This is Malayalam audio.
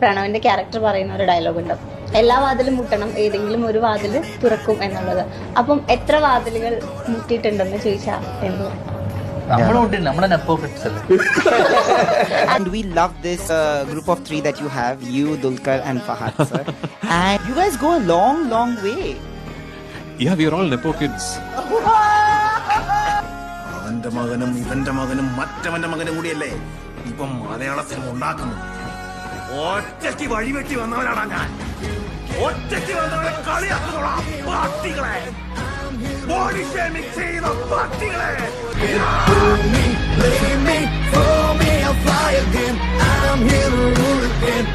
പ്രണവിന്റെ ക്യാരക്ടർ പറയുന്ന ഒരു ഡയലോഗ് ഉണ്ട്, എല്ലാ വാതിലും മുട്ടണം, ഏതെങ്കിലും ഒരു വാതിൽ തുറക്കും എന്നുള്ളത്. അപ്പം എത്ര വാതിലുകൾ മുട്ടിയിട്ടുണ്ടെന്ന് ചോദിച്ചാൽ എന്ത്? And we love this group of three that you have, you, Dulquer and Fahad sir. And you guys go a long way. Yeah, we are all Nepo kids. അവന്റെ മകനും ഇവന്റെ മകനും മറ്റവന്റെ മകനും കൂടിയല്ലേ ഇപ്പം മലയാള സിനിമ ഉണ്ടാക്കുന്നു. ഒറ്റയ്ക്ക് വഴിവെട്ടി വന്നവനാണ് ഞാൻ. ഒറ്റയ്ക്ക് വന്നവരെ കളിയാക്കുന്നോളാം പാർട്ടികളെ, ബോഡി ഷേമിംഗ് ചെയ്യുന്ന പാർട്ടികളെ. I'm here to rule again.